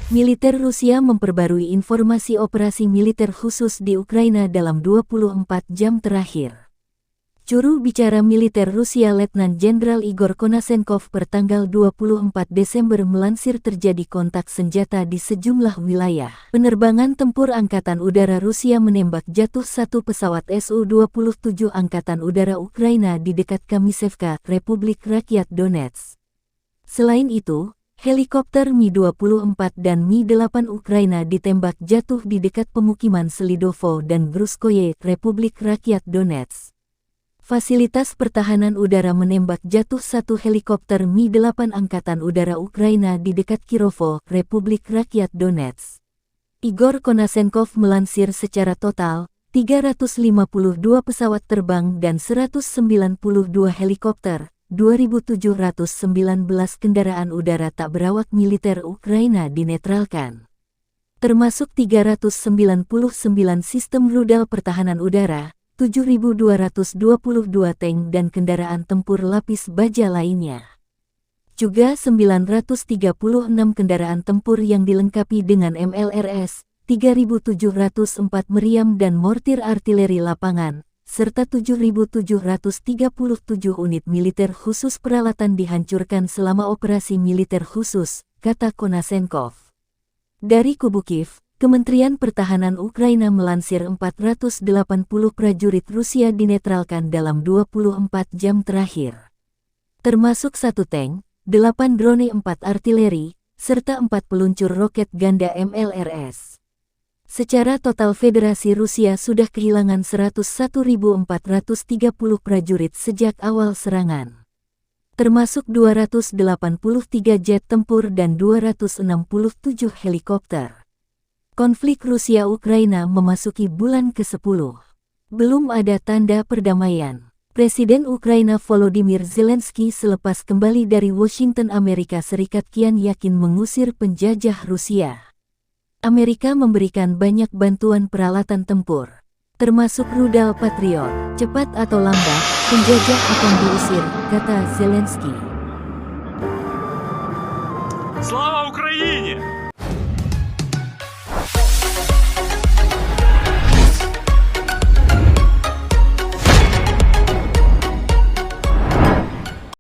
Militer Rusia memperbarui informasi operasi militer khusus di Ukraina dalam 24 jam terakhir. Juru bicara militer Rusia Letnan Jenderal Igor Konasenkov pertanggal 24 Desember melansir terjadi kontak senjata di sejumlah wilayah. Penerbangan tempur Angkatan Udara Rusia menembak jatuh satu pesawat Su-27 Angkatan Udara Ukraina di dekat Kamisevka, Republik Rakyat Donetsk. Selain itu, helikopter Mi-24 dan Mi-8 Ukraina ditembak jatuh di dekat pemukiman Selidovo dan Gruskoye, Republik Rakyat Donetsk. Fasilitas pertahanan udara menembak jatuh satu helikopter Mi-8 Angkatan Udara Ukraina di dekat Kirovo, Republik Rakyat Donetsk. Igor Konasenkov melansir secara total, 352 pesawat terbang dan 192 helikopter, 2.719 kendaraan udara tak berawak militer Ukraina dinetralkan. Termasuk 399 sistem rudal pertahanan udara, 7.222 tank dan kendaraan tempur lapis baja lainnya. Juga 936 kendaraan tempur yang dilengkapi dengan MLRS, 3.704 meriam dan mortir artileri lapangan, serta 7.737 unit militer khusus peralatan dihancurkan selama operasi militer khusus, kata Konasenkov. Dari kubu Kiev, Kementerian Pertahanan Ukraina melansir 480 prajurit Rusia dinetralkan dalam 24 jam terakhir. Termasuk 1 tank, 8 drone 4 artileri, serta 4 peluncur roket ganda MLRS. Secara total Federasi Rusia sudah kehilangan 101.430 prajurit sejak awal serangan. Termasuk 283 jet tempur dan 267 helikopter. Konflik Rusia-Ukraina memasuki bulan ke-10. Belum ada tanda perdamaian. Presiden Ukraina Volodymyr Zelensky selepas kembali dari Washington, Amerika Serikat kian yakin mengusir penjajah Rusia. Amerika memberikan banyak bantuan peralatan tempur, termasuk rudal Patriot. Cepat atau lambat, penjajah akan diusir, kata Zelensky. Слава Україні!